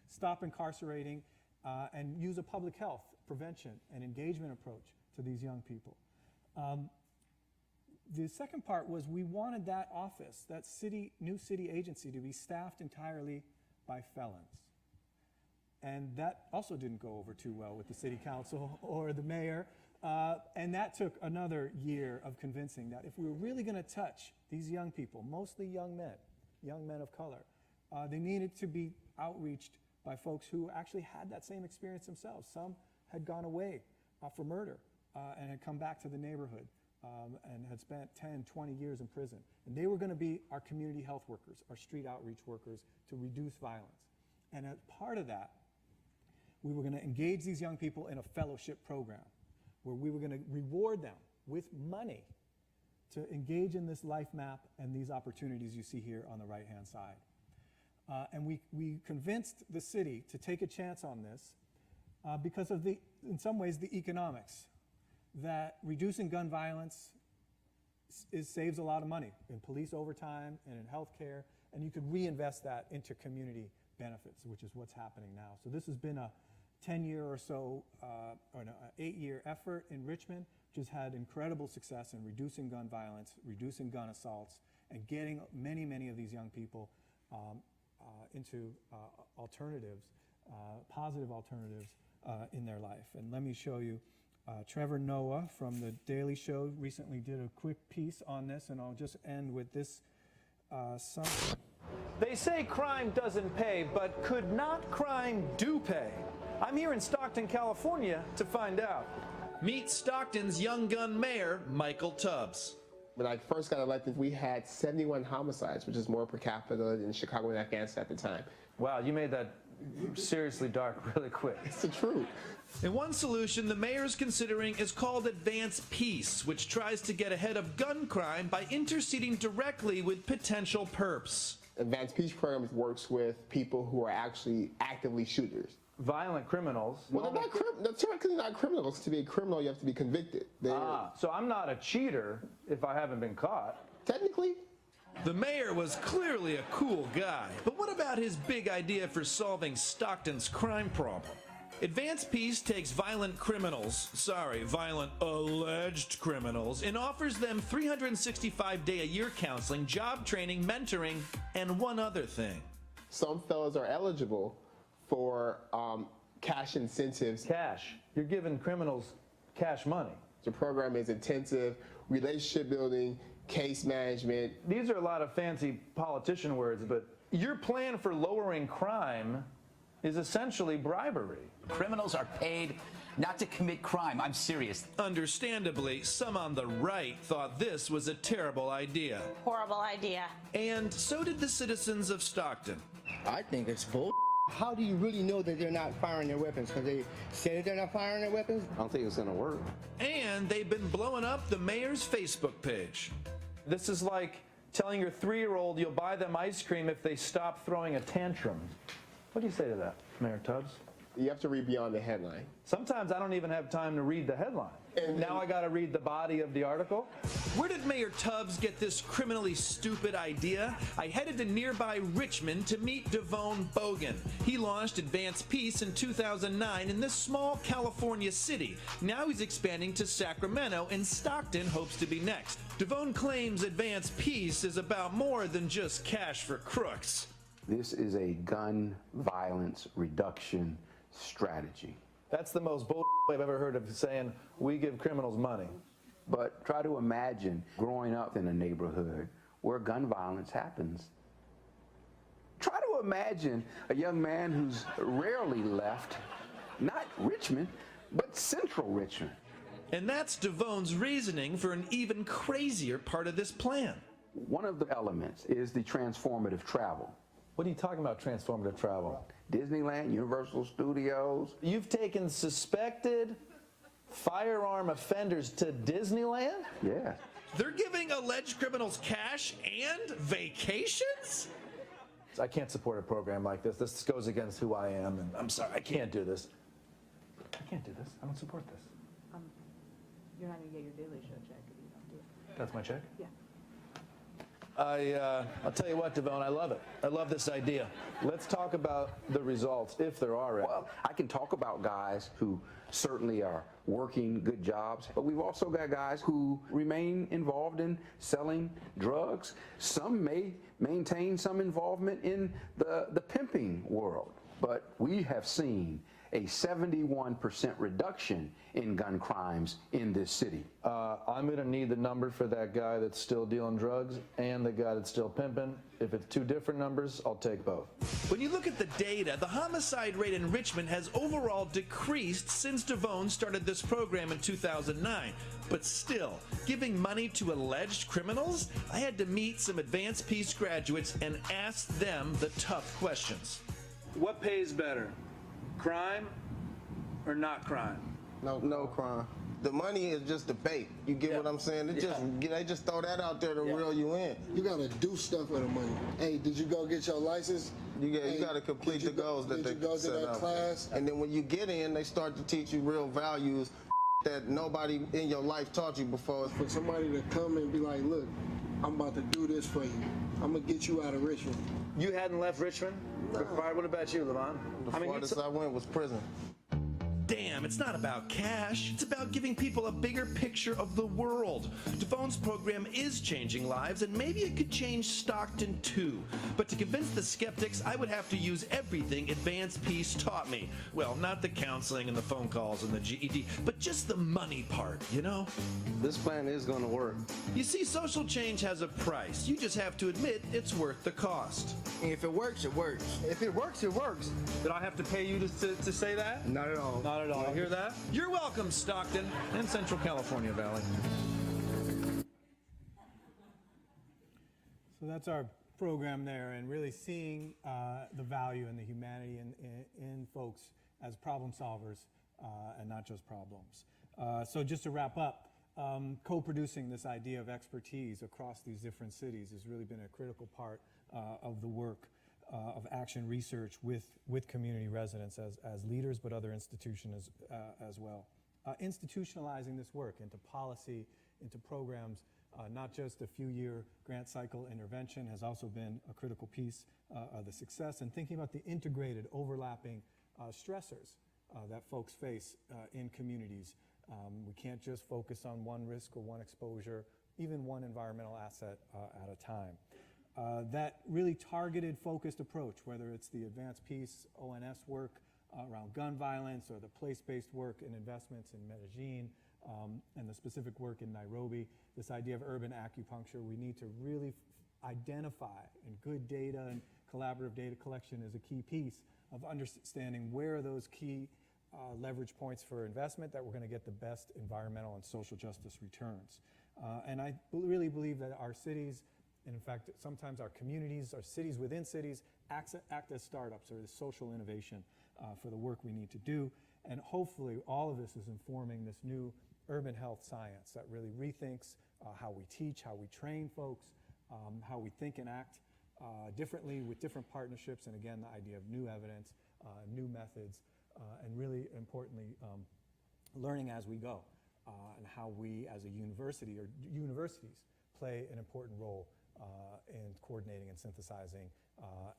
stop incarcerating and use a public health prevention and engagement approach to these young people. The second part was we wanted that office, that new city agency, to be staffed entirely by felons. And that also didn't go over too well with the city council or the mayor. And that took another year of convincing that if we were really going to touch these young people, mostly young men of color, they needed to be outreached by folks who actually had that same experience themselves. Some had gone away for murder and had come back to the neighborhood and had spent 10, 20 years in prison. And they were going to be our community health workers, our street outreach workers, to reduce violence. And as part of that, we were going to engage these young people in a fellowship program where we were going to reward them with money to engage in this life map and these opportunities you see here on the right-hand side. And we convinced the city to take a chance on this because of in some ways, the economics, that reducing gun violence saves a lot of money in police overtime and in healthcare, and you could reinvest that into community benefits, which is what's happening now. So this has been a 10-year or so, or no, an 8-year effort in Richmond, which has had incredible success in reducing gun violence, reducing gun assaults, and getting many, many of these young people into alternatives, positive alternatives in their life. And let me show you, Trevor Noah from the Daily Show recently did a quick piece on this, and I'll just end with this something. They say crime doesn't pay, but could not crime do pay? I'm here in Stockton, California to find out. Meet Stockton's young gun mayor, Michael Tubbs. When I first got elected, we had 71 homicides, which is more per capita than Chicago and Afghanistan at the time. Wow, you made that seriously dark really quick. It's the truth. And one solution the mayor is considering is called Advanced Peace, which tries to get ahead of gun crime by interceding directly with potential perps. Advanced Peace program works with people who are actually actively shooters. Violent criminals. Well, they're technically not criminals. To be a criminal, you have to be convicted. So I'm not a cheater if I haven't been caught. Technically. The mayor was clearly a cool guy, but what about his big idea for solving Stockton's crime problem? Advanced Peace takes violent alleged criminals, and offers them 365-day-a-year counseling, job training, mentoring, and one other thing. Some fellas are eligible for cash incentives. Cash. You're giving criminals cash money. The program is intensive, relationship building, case management. These are a lot of fancy politician words, but your plan for lowering crime is essentially bribery. Criminals are paid not to commit crime. I'm serious. Understandably, some on the right thought this was a terrible idea. Horrible idea. And so did the citizens of Stockton. I think it's bull. How do you really know that they're not firing their weapons? Because they say that they're not firing their weapons? I don't think it's going to work. And they've been blowing up the mayor's Facebook page. This is like telling your 3-year-old you'll buy them ice cream if they stop throwing a tantrum. What do you say to that, Mayor Tubbs? You have to read beyond the headline. Sometimes I don't even have time to read the headline. And now I got to read the body of the article. Where did Mayor Tubbs get this criminally stupid idea? I headed to nearby Richmond to meet Devone Bogan. He launched Advanced Peace in 2009 in this small California city. Now he's expanding to Sacramento, and Stockton hopes to be next. Devone claims Advanced Peace is about more than just cash for crooks. This is a gun violence reduction strategy. That's the most bull I've ever heard of, saying we give criminals money. But try to imagine growing up in a neighborhood where gun violence happens. Try to imagine a young man who's rarely left, not Richmond, but central Richmond. And that's Devone's reasoning for an even crazier part of this plan. One of the elements is the transformative travel. What are you talking about, transformative travel? Disneyland, Universal Studios. You've taken suspected firearm offenders to Disneyland? Yeah. They're giving alleged criminals cash and vacations? I can't support a program like this. This goes against who I am, and I'm sorry, I can't do this. I can't do this. I don't support this. You're not going to get your Daily Show check if you don't do it. That's my check? Yeah. I'll tell you what, Devone, I love it. I love this idea. Let's talk about the results, if there are any. Well, I can talk about guys who certainly are working good jobs, but we've also got guys who remain involved in selling drugs. Some may maintain some involvement in the pimping world, but we have seen a 71% reduction in gun crimes in this city. I'm going to need the number for that guy that's still dealing drugs and the guy that's still pimping. If it's two different numbers, I'll take both. When you look at the data, the homicide rate in Richmond has overall decreased since Devone started this program in 2009. But still, giving money to alleged criminals? I had to meet some Advanced Peace graduates and ask them the tough questions. What pays better, crime or not crime? No crime. The money is just the bait. You get what I'm saying? They just throw that out there to reel you in. You gotta do stuff with the money. Hey, did you go get your license? You gotta complete the goals that they go to set that up. class? And then when you get in, they start to teach you real values that nobody in your life taught you before. For somebody to come and be like, look, I'm about to do this for you. I'm gonna get you out of Richmond. You hadn't left Richmond? No. What about you, Levon? The farthest I went was prison. Damn, it's not about cash. It's about giving people a bigger picture of the world. Devone's program is changing lives, and maybe it could change Stockton too. But to convince the skeptics, I would have to use everything Advanced Peace taught me. Well, not the counseling and the phone calls and the GED, but just the money part, you know? This plan is going to work. You see, social change has a price. You just have to admit it's worth the cost. If it works, it works. If it works, it works. Did I have to pay you to say that? Not at all. Not at all. You hear that? You're welcome, Stockton and Central California Valley. So that's our program there, and really seeing the value and the humanity in folks as problem solvers and not just problems. So just to wrap up, co-producing this idea of expertise across these different cities has really been a critical part of the work of action research with community residents as leaders, but other institutions as well. Institutionalizing this work into policy, into programs, not just a few-year grant cycle intervention has also been a critical piece of the success, and thinking about the integrated, overlapping stressors that folks face in communities. We can't just focus on one risk or one exposure, even one environmental asset at a time. That really targeted, focused approach, whether it's the Advanced Peace ONS work around gun violence or the place-based work and investments in Medellin and the specific work in Nairobi, this idea of urban acupuncture, we need to really identify, and good data and collaborative data collection is a key piece of understanding where are those key leverage points for investment that we're going to get the best environmental and social justice returns. And I really believe that our cities, and in fact, sometimes our communities, our cities within cities, act as startups or as social innovation for the work we need to do. And hopefully all of this is informing this new urban health science that really rethinks how we teach, how we train folks, how we think and act differently with different partnerships, and again, the idea of new evidence, new methods and really importantly, learning as we go, and how we as a university or universities play an important role in coordinating and synthesizing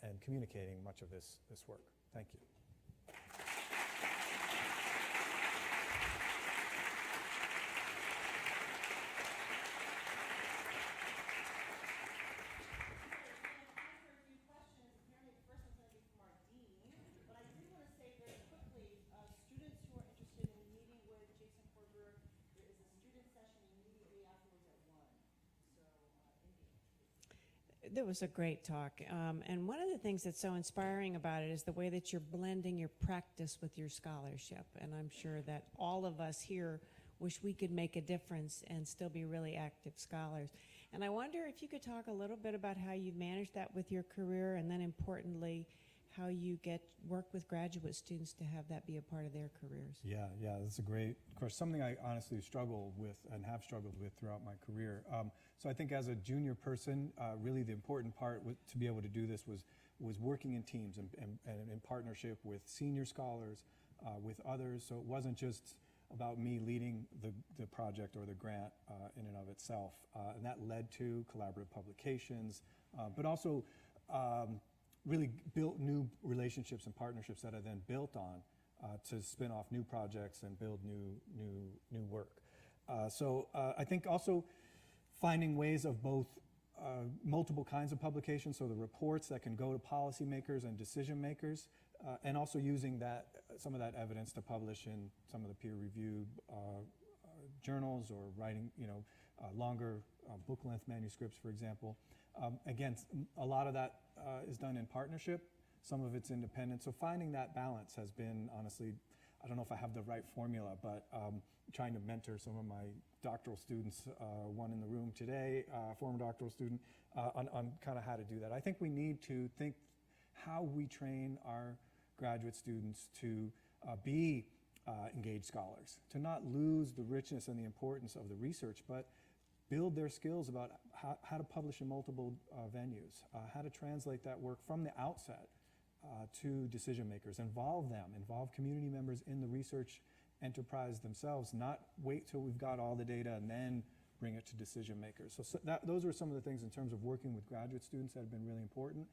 and communicating much of this work. Thank you. That was a great talk. And one of the things that's so inspiring about it is the way that you're blending your practice with your scholarship. And I'm sure that all of us here wish we could make a difference and still be really active scholars. And I wonder if you could talk a little bit about how you manage that with your career, and then importantly, how you work with graduate students to have that be a part of their careers. Yeah, that's a great question. Something I honestly struggle with and have struggled with throughout my career. So I think as a junior person, really the important part to be able to do this was working in teams and in partnership with senior scholars, with others. So it wasn't just about me leading the project or the grant in and of itself. And that led to collaborative publications, but also really built new relationships and partnerships that I then built on to spin off new projects and build new work. So I think also finding ways of both multiple kinds of publications, so the reports that can go to policymakers and decision makers, and also using some of that evidence to publish in some of the peer-reviewed journals, or writing, longer book-length manuscripts, for example. Again, a lot of that is done in partnership. Some of it's independent. So finding that balance has been, honestly, I don't know if I have the right formula, but trying to mentor some of my doctoral students, one in the room today, former doctoral student, on kind of how to do that. I think we need to think how we train our graduate students to be engaged scholars, to not lose the richness and the importance of the research, but build their skills about how to publish in multiple venues, how to translate that work from the outset to decision makers, involve community members in the research enterprise themselves, not wait till we've got all the data and then bring it to decision makers. So those are some of the things in terms of working with graduate students that have been really important,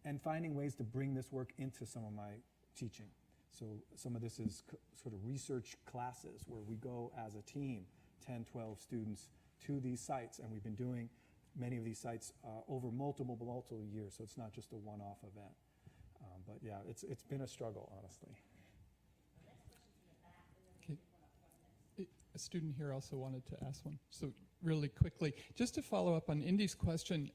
and finding ways to bring this work into some of my teaching. So some of this is sort of research classes where we go as a team, 10, 12 students, to these sites, and we've been doing many of these sites over multiple years, so it's not just a one-off event. But yeah, it's been a struggle, honestly. Okay. A student here also wanted to ask one. So really quickly, just to follow up on Indy's question,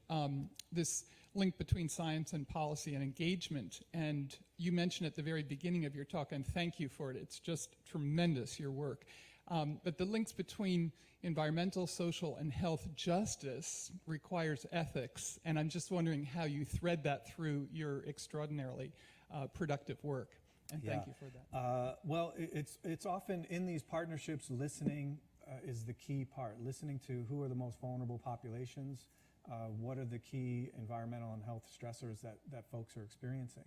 this link between science and policy and engagement, and you mentioned at the very beginning of your talk, and thank you for it, it's just tremendous, your work. But the links between environmental, social, and health justice requires ethics, and I'm just wondering how you thread that through your extraordinarily productive work. And thank you for that. Well, it's often in these partnerships, listening is the key part. Listening to who are the most vulnerable populations, what are the key environmental and health stressors that folks are experiencing,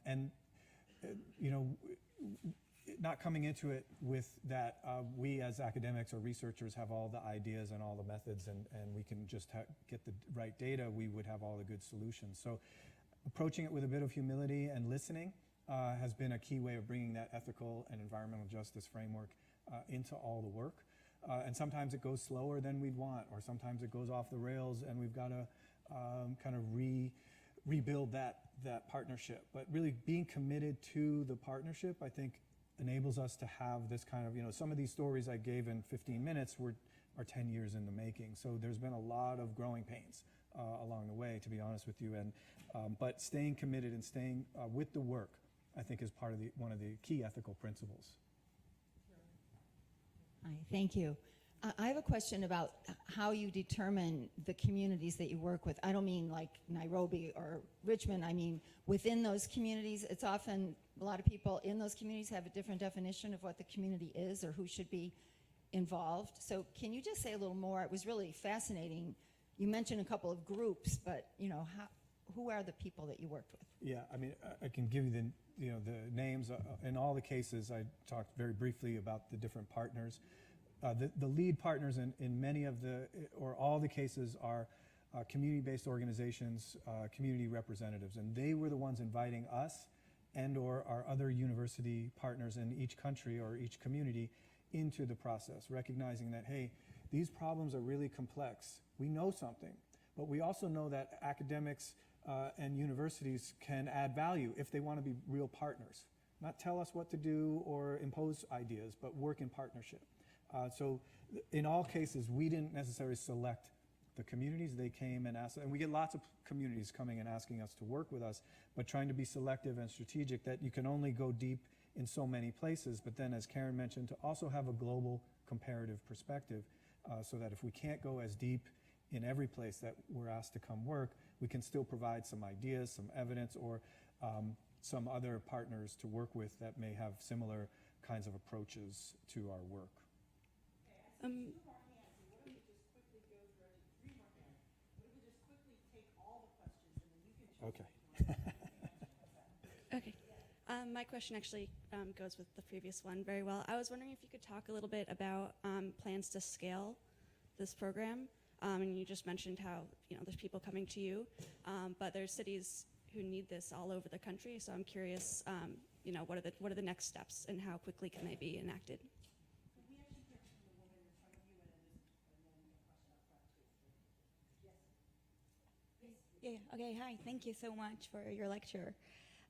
and not coming into it with that we as academics or researchers have all the ideas and all the methods, and we can just get the right data, we would have all the good solutions. So approaching it with a bit of humility and listening has been a key way of bringing that ethical and environmental justice framework into all the work. And sometimes it goes slower than we'd want, or sometimes it goes off the rails and we've got to kind of rebuild that partnership. But really being committed to the partnership, I think, enables us to have this kind of, some of these stories I gave in 15 minutes are 10 years in the making. So there's been a lot of growing pains along the way, to be honest with you. And but staying committed and staying with the work, I think, is part of one of the key ethical principles. Hi, thank you. I have a question about how you determine the communities that you work with. I don't mean like Nairobi or Richmond. I mean within those communities. It's often a lot of people in those communities have a different definition of what the community is or who should be involved. So can you just say a little more? It was really fascinating. You mentioned a couple of groups, but who are the people that you worked with? Yeah, I mean, I can give you the names. In all the cases, I talked very briefly about the different partners. The lead partners in many of or all the cases are community-based organizations, community representatives, and they were the ones inviting us and or our other university partners in each country or each community into the process, recognizing that, hey, these problems are really complex. We know something, but we also know that academics and universities can add value if they want to be real partners. Not tell us what to do or impose ideas, but work in partnership. So in all cases, we didn't necessarily select the communities. They came and asked, and we get lots of communities coming and asking us to work with us, but trying to be selective and strategic, that you can only go deep in so many places, but then, as Karen mentioned, to also have a global comparative perspective, so that if we can't go as deep in every place that we're asked to come work, we can still provide some ideas, some evidence, or some other partners to work with that may have similar kinds of approaches to our work. Okay. Okay. My question actually goes with the previous one very well. I was wondering if you could talk a little bit about plans to scale this program. And you just mentioned how there's people coming to you, but there's cities who need this all over the country. So I'm curious, what are the next steps and how quickly can they be enacted? Yeah, okay, hi, thank you so much for your lecture.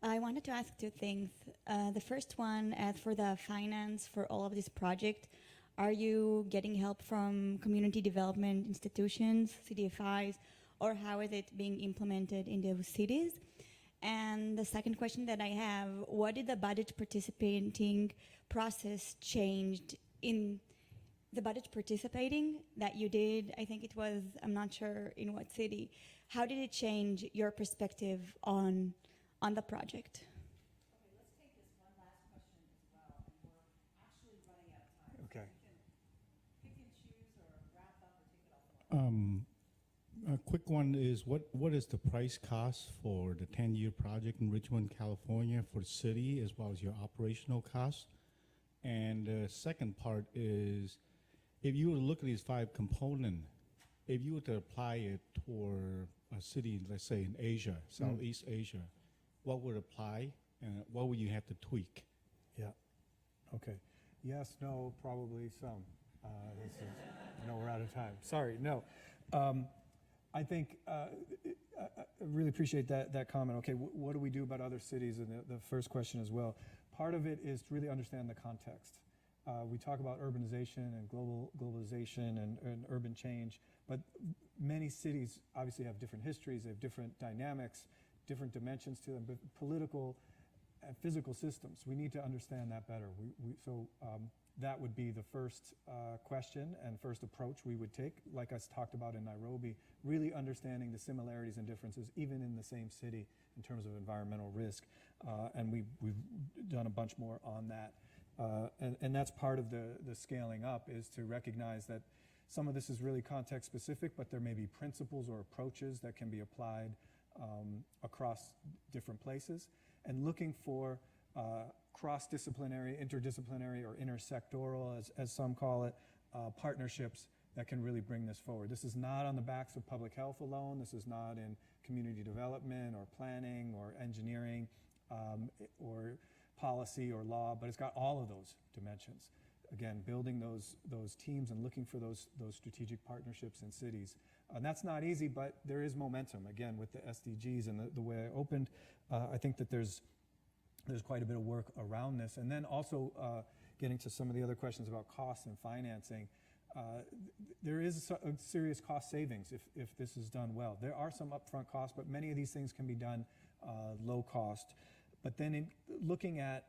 I wanted to ask two things. The first one, as for the finance for all of this project, are you getting help from community development institutions, CDFIs, or how is it being implemented in those cities? And the second question that I have, what did the budget participating process changed in the budget participating that you did? I think it was, I'm not sure in what city. How did it change your perspective on the project? Okay. A quick one is what is the price cost for the 10-year project in Richmond, California for the city, as well as your operational costs? And the second part is, if you were to look at these 5 components, if you were to apply it toward a city, let's say in Asia, Southeast Asia, what would apply and what would you have to tweak? Yeah. Okay. Yes, no, probably some. No, we're out of time. Sorry, no. I think I really appreciate that comment. Okay, what do we do about other cities? And the first question as well. Part of it is to really understand the context. We talk about urbanization and globalization and urban change, but many cities obviously have different histories, they have different dynamics, different dimensions to them, but political and physical systems. We need to understand that better. So that would be the first question and first approach we would take, like I talked about in Nairobi, really understanding the similarities and differences even in the same city in terms of environmental risk. And we've done a bunch more on that. And that's part of the scaling up, is to recognize that some of this is really context specific, but there may be principles or approaches that can be applied across different places, and looking for cross-disciplinary, interdisciplinary, or intersectoral, as some call it, partnerships that can really bring this forward. This is not on the backs of public health alone. This is not in community development or planning or engineering or policy or law, but it's got all of those dimensions. Again, building those teams and looking for those strategic partnerships in cities. And that's not easy, but there is momentum. Again, with the SDGs and the way I opened, I think that there's quite a bit of work around this. And then also getting to some of the other questions about costs and financing, there is a serious cost savings if this is done well. There are some upfront costs, but many of these things can be done low cost. But then in looking at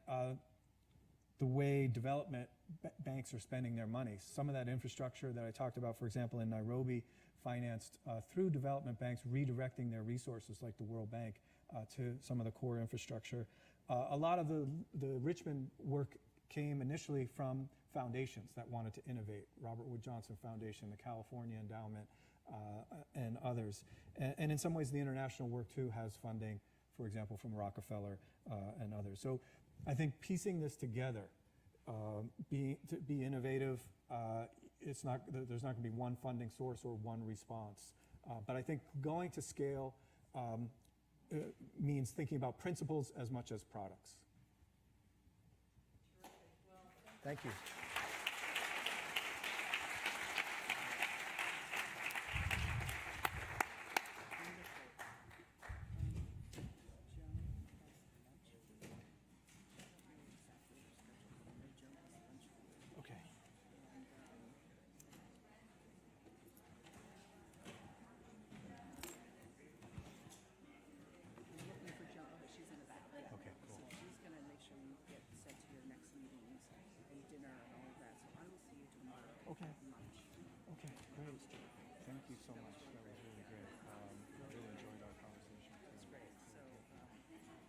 the way development banks are spending their money, some of that infrastructure that I talked about, for example, in Nairobi, financed through development banks redirecting their resources, like the World Bank, to some of the core infrastructure. A lot of the Richmond work came initially from foundations that wanted to innovate. Robert Wood Johnson Foundation, the California Endowment, and others. And in some ways, the international work too has funding, for example, from Rockefeller and others. So I think piecing this together, to be innovative, there's not going to be one funding source or one response. But I think going to scale means thinking about principles as much as products. Thank you. Okay. Okay, great. Thank you so much.